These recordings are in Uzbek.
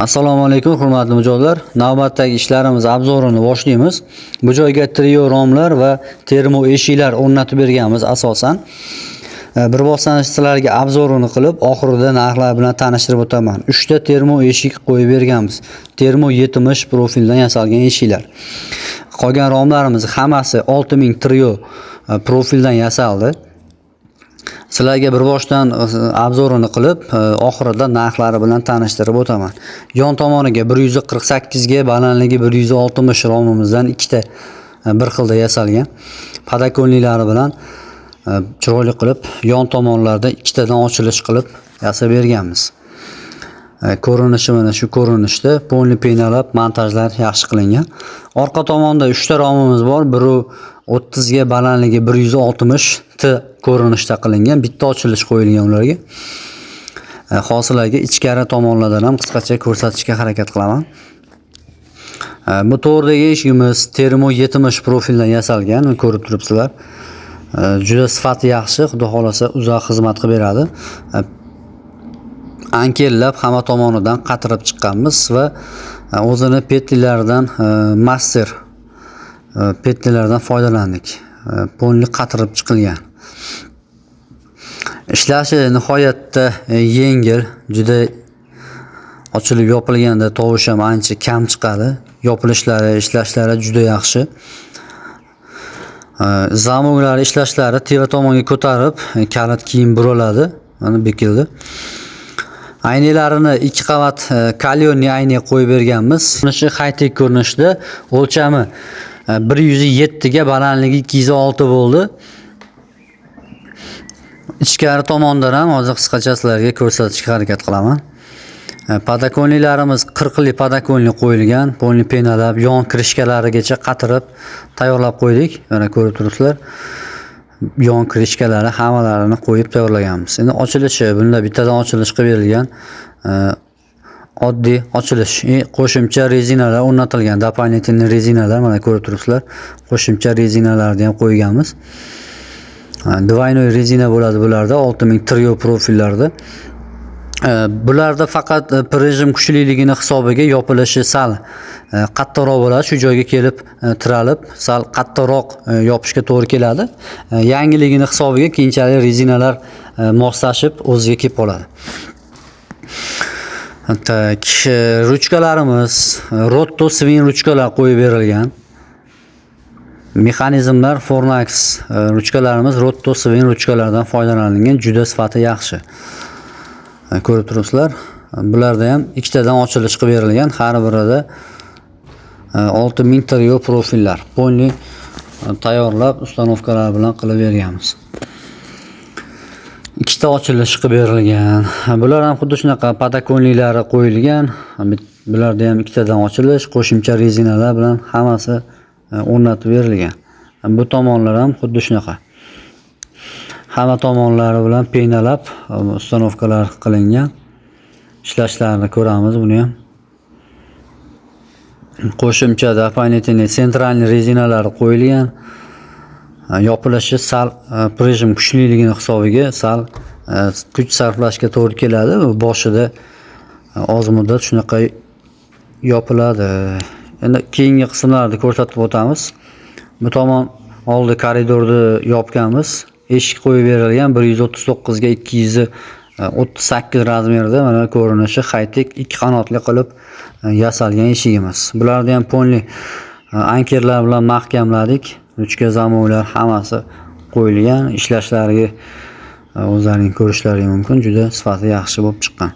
Assalomu alaykum hurmatli mijozlar. Navbatdagi ishlarimiz obzorini boshlaymiz. Bu joyga trio romlar va termo eshiklar o'rnatib berganmiz asosan. Bir bosqinchi sizlarga obzorini qilib, oxirida narxlar bilan tanishtirib o'taman. 3 ta termo eshik qo'yib berganmiz. Termo 70 profildan yasalgan eshiklar. Qolgan romlarimiz hammasi 6000 trio profildan yasaldi. Sizlarga bir boshdan obzorini qilib, oxirida narxlari bilan tanishtirib o'taman. Yon tomoniga 148 ga, balandligi 160 romimizdan ikkita bir xilda yasalgan. Padakonliklari bilan chiroyli qilib, yon tomonlarda ikkitadan ochilish qilib yasab berganmiz. Ko'rinishi mana shu ko'rinishda, polni penalab montajlar yaxshi qilingan. Orqa tomonda 3 ta romimiz bor. Biri 30 ga, balandligi 160 t ko'rinishda qilingan. Bitta ochilish qo'yilgan ularga. Hosilaga ichkari tomonlardan ham qisqacha ko'rsatishga harakat qilaman. Bu to'g'ridagi eshigimiz termo 70 profildan yasalgan, ko'rib turibsizlar. Juda sifati yaxshi, xudo xolasa uzoq xizmat qilib beradi. Ankellab hamma tomonidan qatirib chiqqanmiz va o'zini petlilaridan master petlilaridan foydalandik. Polni qatirib chiqilgan. Ishlashi nihoyatda yengil, juda ochilib yopilganda tovush ham ancha kam chiqadi. Yopilishlari, ishlashlari juda yaxshi. Zamoglari ishlashlari teva tomonga ko'tarib, kalit kiyim buriladi. Mana bekildi. Aynalarni 2 qavat kalyonni ayna qo'yib berganmiz. Buni high-tech ko'rinishda, o'lchami 107 ga, balandligi 206 bo'ldi. Ichkari tomondan ham hozir qisqacha sizlarga ko'rsatishga harakat qilaman. Padakonliklarimiz 40 lik padakonlik qo'yilgan, polni penalab, yon krishkalarigacha qatirib tayyorlab qo'ydik. Mana ko'rib turibsizlar. Yon krishkalari hammalarini qo'yib tayyorlaganmiz. Endi ochilishi, bunda bittadan ochilish qilib berilgan. Oddiy ochilish, qo'shimcha rezinalar o'rnatilgan, doполнительный rezinalar mana ko'rib turibsizlar. Qo'shimcha rezinalarni ham qo'yganmiz. Двойной rezina bo'ladi bularda, 6000 trio profillarda. Bularda faqat prijim kuchliligini hisobiga yopilishi sal qattiqroq bo'ladi. Shu joyga kelib tiralib, sal qattiqroq yopishga to'g'ri keladi. Yangiligini hisobiga keyinchalik rezinalar moslashib o'ziga kelib qoladi. Tak, ruchkalarimiz Rotto Swing ruchkalar qo'yib berilgan. Mexanizmlar Fornax ruchkalarimiz Rotto Swing ruchkalardan foydalanilgan, juda sifati yaxshi. Ko'rib turibsizlar. Bularda ham ikkitadan ochilish qilib berilgan, har birida 6000 trio profillar. Polni tayyorlab, ustanovkalar bilan qilib berganmiz. Ikkita ochilish qilib berilgan. Bular ham xuddi shunaqa padakonliklari qo'yilgan. Bularda ham ikkitadan ochilish, qo'shimcha rezinalar bilan hammasi o'rnatib berilgan. Bu tomonlar ham xuddi shunaqa. Hamma tomonlari bilan penalab ustanovkalar qilingan. Ishlashlarini ko'ramiz buni ham. Qo'shimcha doполнительный sentralniy rezinalar qo'yilgan. Yopilishi sal prijim kuchliligini hisobiga sal kuch sarflashga to'g'ri keladi. Boshida oz muddat shunaqa yopiladi. Endi keyingi qismlarni ko'rsatib o'tamiz. Bu tomon oldi koridorni yopganmiz. Eshik qo'yib berilgan 139 ga 238 razmerda, mana ko'rinishi high-tech 2 qanotli qilib yasalgan eshigimiz. Bularda ham polni ankerlar bilan mahkamladik. Ruchka zamoglar hammasi qo'yilgan. Ishlashlariga o'zlarining ko'rishlari mumkin, juda sifati yaxshi bo'lib chiqqan.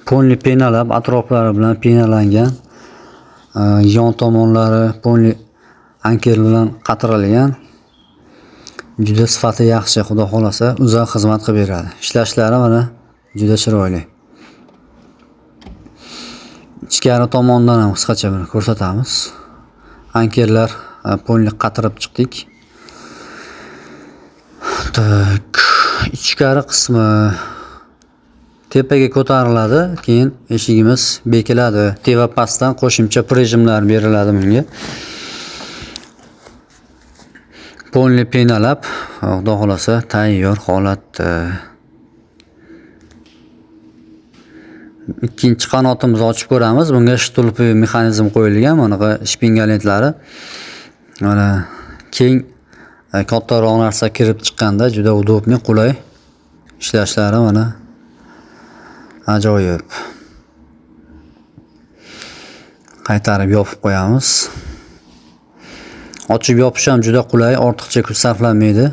Polni penalab, atroflari bilan penalangan. Yon tomonlari polni anker bilan qatirilgan. Juda sifati yaxshi, xudo xolasa uzoq xizmat qilib beradi. Ishlashlari mana juda chiroyli. Ichkari tomondan ham qisqacha buni ko'rsatamiz. Ankerlar polni qatirib chiqdik. Tak, ichkari qismi tepaga ko'tariladi, keyin eshigimiz bekiladi. Teva pastdan qo'shimcha prijimlar beriladi bunga. Polni penalab, xudo xolasa tayyor holatda. ikkinchi qanotimizni ochib ko'ramiz. Bunga shtulpi mexanizm qo'yilgan. Bunaqa shpingalentlari. Mana keng kattaroq narsa kirib chiqqanda juda udobli, qulay. Ishlashlari mana ajoyib. Qaytarib yopib qo'yamiz. Ochib yopish ham juda qulay, ortiqcha kuch sarflanmaydi.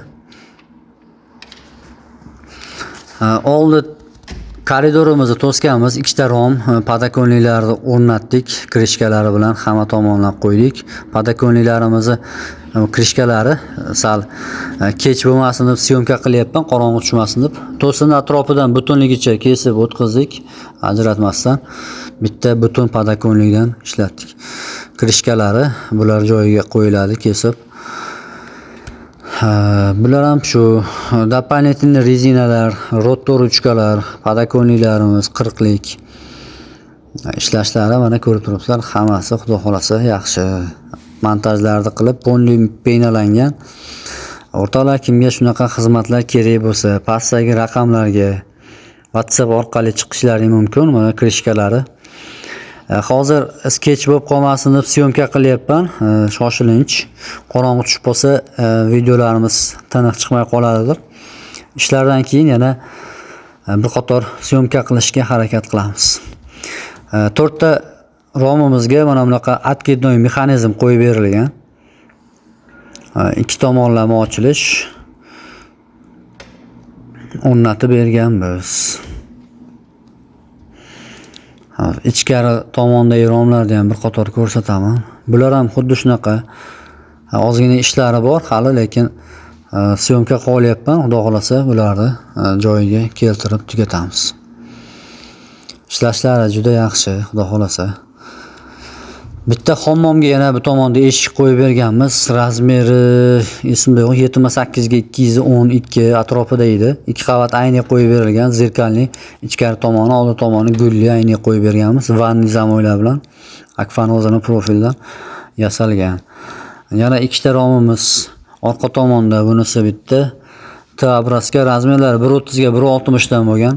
Oldi koridorimizni to'sganmiz, ikkita rom podakonliklarni o'rnatdik, krishkalari bilan hamma tomonlab qo'ydik. Podakonliklarimizni krishkalari sal kech bo'lmasin deb syomka qilyapman, qorong'i tushmasin deb. To'sinni atrofidan butunligicha kesib o'tkazdik, ajratmasdan. Bitta butun podakonlikdan ishlatdik. Krishkalari bular joyiga qo'yiladi kesib. Bular ham shu doполнительный rezinalar, rotor ruchkalar, podakonliklarimiz 40lik ishlashlari mana ko'rib turibsizlar. Hammasi xudo xolasa yaxshi. Montajlarni qilib, polni peynalangan. O'rtoqlar, kimga shunaqa xizmatlar kerak bo'lsa, pastdagi raqamlarga WhatsApp orqali chiqishlari mumkin. Mana krishkalari. Hozir sketch bo'lib qolmasin deb syomka qilyapman. Shoshilinch. Qorong'i tushib qolsa, videolarimiz tiniq chiqmay qoladi deb. Ishlardan keyin yana bir qator syomka qilishga harakat qilamiz. 4 ta romimizga mana bunaqa откидной mexanizm qo'yib berilgan. Ikki tomonlama ochilish o'rnatib berganmiz. Ichkari tomondagi romlarni ham bir qator ko'rsataman. Bular ham xuddi shunaqa. Ozgina ishlari bor hali, lekin syomka qilyapman. Xudo xolasa bularni joyiga keltirib tugatamiz. Ishlashlari juda yaxshi, xudo xolasa. Bitta hammomga yana bu tomonda eshik qo'yib berganmiz. Razmeri esimda yo'q, 78 ga 212 atrofida edi. 2 qavat ayni qo'yib berilgan, zerkalli. Ichkari tomoni, oldi tomoni gulli ayni qo'yib berganmiz. Vanniy zamoylar bilan akfanozani profildan yasalgan. Yana ikkita romimiz orqa tomonda, bunisi bitta T-obrazga razmerlari 130 ga 160 dan bo'lgan.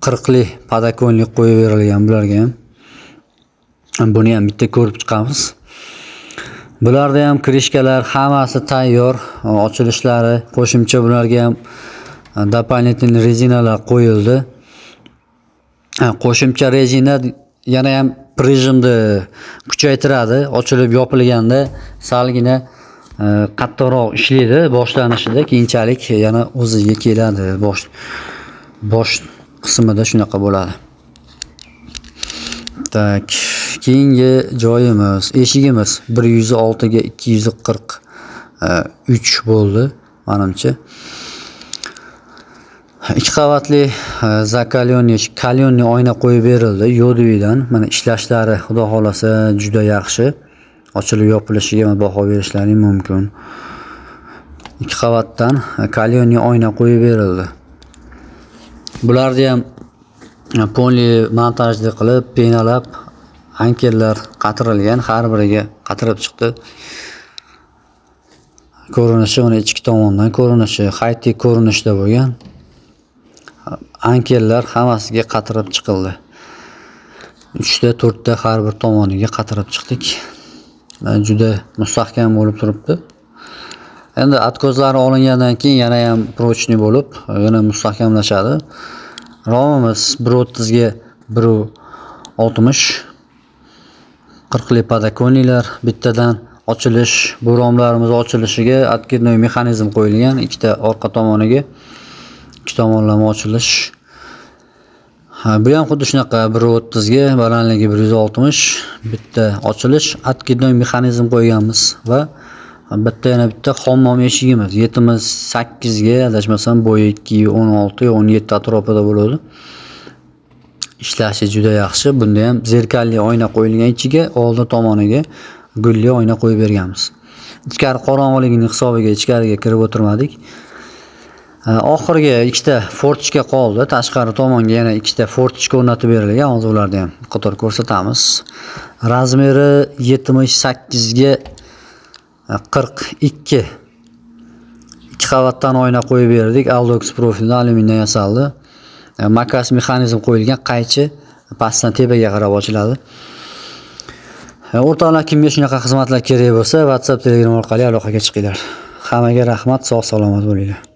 40li podakonlik qo'yib berilgan bularga ham. Buni ham bitta ko'rib chiqamiz. Bularda ham krishkalar hammasi tayyor, ochilishlari, qo'shimcha bularga ham дополнительный rezinalar qo'yildi. Qo'shimcha rezina yana ham prijimni kuchaytiradi. Ochilib yopilganda salgina qattiqroq ishlaydi boshlanishida, keyinchalik yana o'ziga keladi. Bosh qismida shunaqa bo'ladi. Tak, keyingi joyimiz, eshigimiz 106 ga 243 bo'ldi, menimcha. 2 qavatli kalyonli oyna qo'yib berildi yo'dvidan. Mana ishlashlari xudo xolasa juda yaxshi. Ochilib yopilishiga baho berishlari mumkin. 2 qavatdan kalyonli oyna qo'yib berildi. Bularni ham polni montajli qilib, penalab, ankellar qatirilgan, har biriga qatirib chiqdi. Ko'rinishi mana ichki tomondan ko'rinishi high-tech ko'rinishda bo'lgan. Ankellar hammasiga qatirib chiqildi. 3 ta, 4 ta har bir tomoniga qatirib chiqdik. Juda mustahkam bo'lib turibdi. Endi atkozlari olingandan keyin yana ham prochniy bo'lib, yana mustahkamlashadi. Romimiz 130 ga 160 40li podakonliklar bittadan ochilish, bu romlarimiz ochilishiga откидной mexanizm qo'yilgan, ikkita orqa tomoniga, ikki tomonlama ochilish. Bu ham xuddi shunaqa 130 ga, balandligi 160, bitta ochilish, откидной mexanizm qo'yganmiz va bitta hammom eshigimiz 78 ga, adashmasam bo'yi 216 17 atrofida bo'ladi. Ishlashi juda yaxshi. Bunda ham zerkalli oyna qo'yilgan, ichiga oldi tomoniga gulli oyna qo'yib berganmiz. Ichkari qorong'iligining hisobiga ichkariga kirib o'tirmadik. Oxirgi ikkita fortichka qoldi. Tashqari tomonga yana ikkita fortichka o'rnatib berilgan. Hozir ularni ham qator ko'rsatamiz. Razmeri 78 ga 42. 2 qavatdan oyna qo'yib berdik. Aldox profildan alyumindan yasaldi. Makas mexanizm qo'yilgan, qaychi pastdan tepaga qarab ochiladi. O'rtoqlar, kimga shunaqa xizmatlar kerak bo'lsa, WhatsApp, Telegram orqali aloqaga chiqinglar. Hammaga rahmat, sog' salomat bo'linglar.